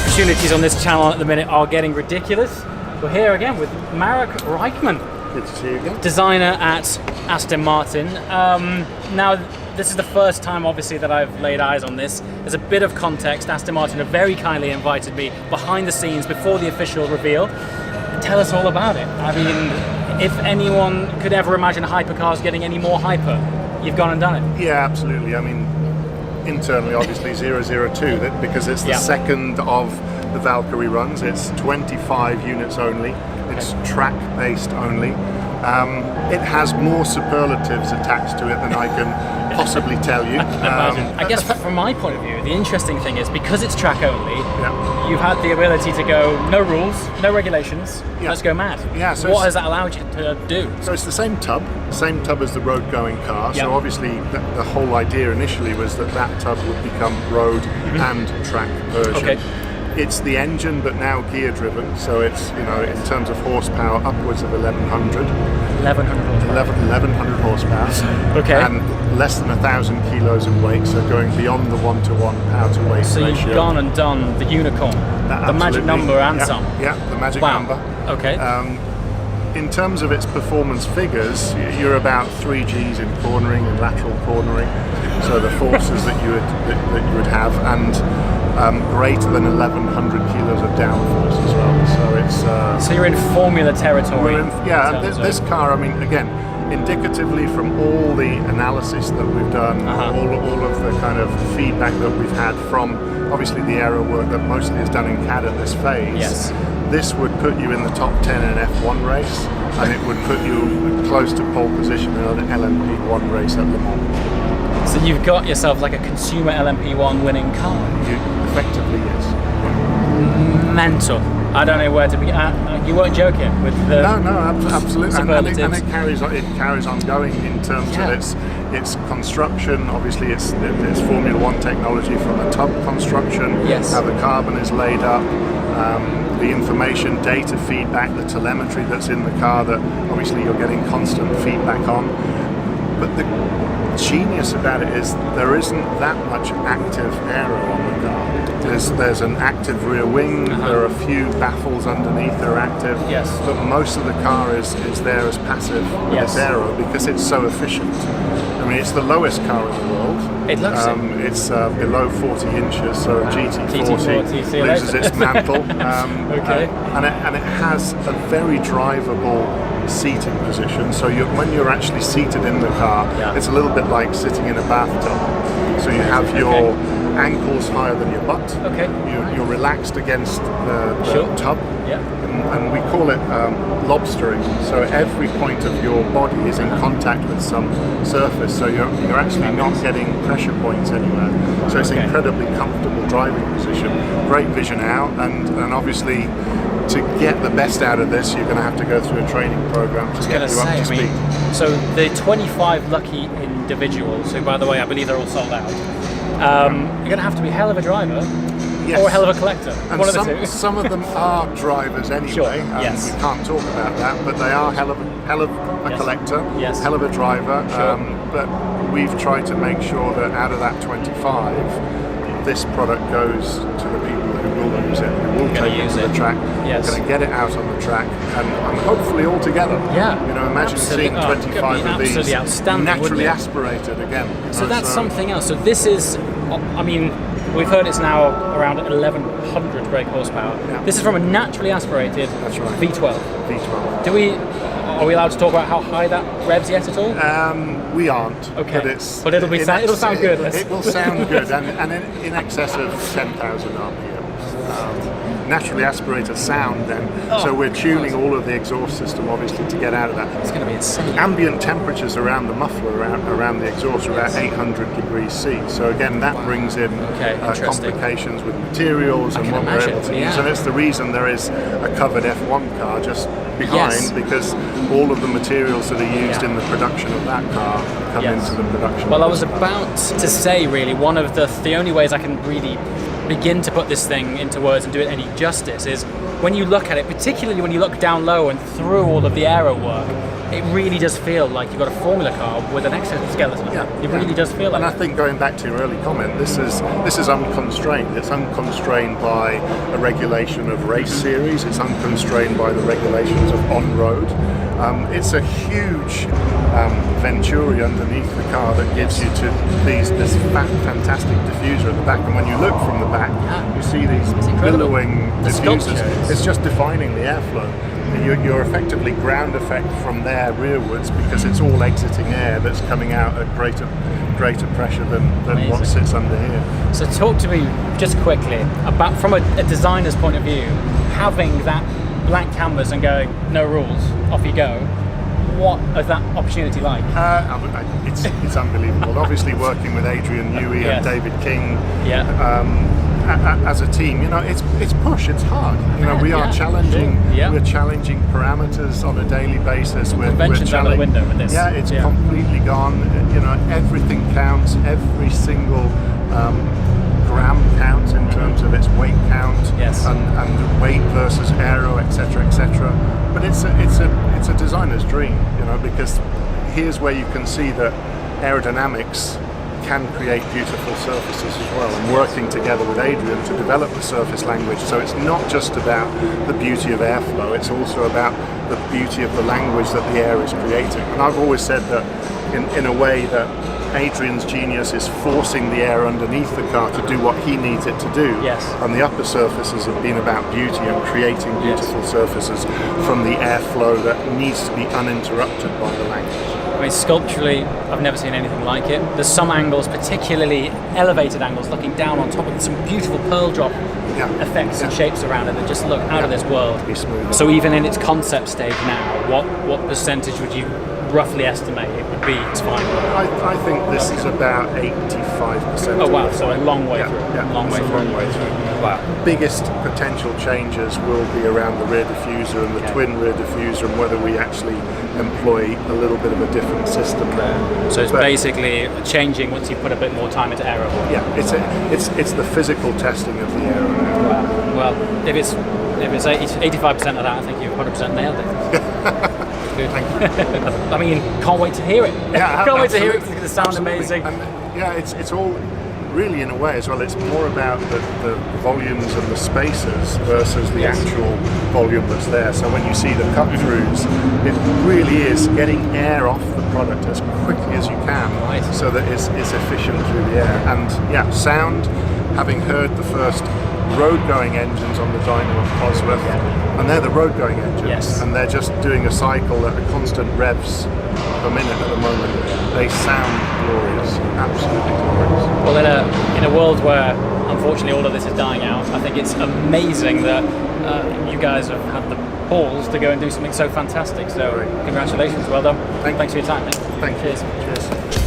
opportunities on this channel at the minute are getting ridiculous. We're here again with Marek Reichman. Good to see you again. Designer at Aston Martin. Now, this is the first time, obviously, that I've laid eyes on this. There's a bit of context. Aston Martin have very kindly invited me behind the scenes before the official reveal. Tell us all about it. I mean, if anyone could ever imagine hypercars getting any more hyper, you've gone and done it. Yeah, absolutely. I mean, internally, obviously, 002, because it's the second of the Valkyrie runs. It's 25 units only. It's track-based only. It has more superlatives attached to it than I can possibly tell you. I can imagine. I guess from my point of view, the interesting thing is because it's track only, you've had the ability to go, no rules, no regulations, let's go mad. Yeah, so what has that allowed you to do? So it's the same tub as the road-going car. So obviously the whole idea initially was that tub would become road and track version. Okay. It's the engine, but now gear-driven. So it's, you know, in terms of horsepower, upwards of 1100. 1100 horsepower. Okay. And less than 1,000 kilos of weight. So going beyond the 1-to-1 power-to-weight ratio. So you've gone and done the unicorn, the magic number, and some. Yeah, the magic number. Okay. In terms of its performance figures, you're about 3 Gs in cornering and lateral cornering. So the forces that you would have, and greater than 1,100 kilos of downforce as well. So it's. So you're in formula territory. This car. I mean, again, indicatively from all the analysis that we've done, all of the kind of feedback that we've had from obviously the aero work that mostly is done in CAD at this phase. Yes. This would put you in the top 10 in an F1 race, and it would put you close to pole position in an LMP1 race at Le Mans. So you've got yourself like a consumer LMP1 winning car. Effectively, yes. Mental. I don't know where to be. You weren't joking with the no, absolutely. And it carries on going in terms of its construction. Obviously, it's Formula One technology from the tub construction. Yes. How the carbon is laid up. The information, data feedback, the telemetry that's in the car that obviously you're getting constant feedback on. But the genius about it is there isn't that much active aero on the car. There's an active rear wing, there are a few baffles underneath that are active, but most of the car is there as passive with its aero because it's so efficient. I mean, it's the lowest car in the world. It looks it's below 40 inches, so a GT40 loses its mantle. And it has a very drivable seating position. So when you're actually seated in the car, it's a little bit like sitting in a bathtub. So you have your ankles higher than your butt. You're relaxed against the tub. And we call it lobstering. So every point of your body is in contact with some surface. So you're actually not getting pressure points anywhere. So it's incredibly comfortable driving position. Great vision out, and obviously to get the best out of this, you're going to have to go through a training program to get you up to speed. So the 25 lucky individuals, who by the way I believe they're all sold out, you're going to have to be a hell of a driver. Or a hell of a collector. And one of the two. Some of them are drivers anyway. We can't talk about that, but they are hell of a collector, hell of a driver. But we've tried to make sure that out of that 25, this product goes to the people who will use it, who will take it to the track, going to get it out on the track, and hopefully all together. You know, imagine seeing 25 of these naturally aspirated again. So that's something else. So this is, I mean, we've heard it's now around 1,100 brake horsepower. This is from a naturally aspirated V12. Are we allowed to talk about how high that revs yet at all? We aren't. Okay. But it'll sound good. It will sound good, and in excess of 10,000 RPM. Naturally aspirated sound then. So we're tuning all of the exhaust system obviously to get out of that. It's going to be insane. Ambient temperatures around the muffler, around the exhaust are about 800 degrees C. So again, that brings in complications with materials and what we're able to use. And it's the reason there is a covered F1 car just behind, because all of the materials that are used in the production of that car come into the production. Well, I was about to say really, one of the only ways I can really begin to put this thing into words and do it any justice is when you look at it, particularly when you look down low and through all of the aero work, it really does feel like you've got a formula car with an exoskeleton. It really does feel like. And I think going back to your early comment, this is unconstrained. It's unconstrained by a regulation of race series. It's unconstrained by the regulations of on-road. It's a huge venturi underneath the car that gives you to this fantastic diffuser at the back. And when you look from the back, you see these billowing diffusers. It's just defining the airflow. You're effectively ground effect from there rearwards because it's all exiting air that's coming out at greater pressure than what sits under here. So talk to me just quickly about, from a designer's point of view, having that blank canvas and going, no rules, off you go. What is that opportunity like? It's unbelievable. Obviously working with Adrian Newey and David King as a team, it's push, it's hard. We are challenging. We're challenging parameters on a daily basis. We're out of the window with this. It's completely gone. Everything counts. Every single gram counts in terms of its weight count and weight versus aero, etc., etc. But it's a designer's dream, because here's where you can see that aerodynamics can create beautiful surfaces as well, and working together with Adrian to develop the surface language. So it's not just about the beauty of airflow, it's also about the beauty of the language that the air is creating. And I've always said that in a way that Adrian's genius is forcing the air underneath the car to do what he needs it to do. And the upper surfaces have been about beauty and creating beautiful surfaces from the airflow that needs to be uninterrupted by the language. I mean, sculpturally, I've never seen anything like it. There's some angles, particularly elevated angles, looking down on top of some beautiful pearl drop effects and shapes around it that just look out of this world. So even in its concept stage now, what percentage would you roughly estimate it would be its final? I think this is about 85%. Oh wow, so a long way through. Long way through. Wow. Biggest potential changes will be around the rear diffuser and the twin rear diffuser, and whether we actually employ a little bit of a different system there. So it's basically changing once you put a bit more time into aero. It's the physical testing of the aero now. Wow. Well, if it's 85% of that, I think you've 100% nailed it. Good. Thank you. I mean, can't wait to hear it. Can't wait to hear it. It's going to sound amazing. And it's all really, in a way as well, it's more about the volumes and the spaces versus the actual volume that's there. So when you see the cut throughs, it really is getting air off the product as quickly as you can, so that it's efficient through the air. And sound, having heard the first road-going engines on the dyno and Cosworth, and they're the road-going engines, and they're just doing a cycle at a constant revs per minute at the moment. They sound glorious, absolutely glorious. Well, in a world where unfortunately all of this is dying out, I think it's amazing that you guys have had the balls to go and do something so fantastic. So congratulations, well done. Thanks for your time. Thank you. Cheers.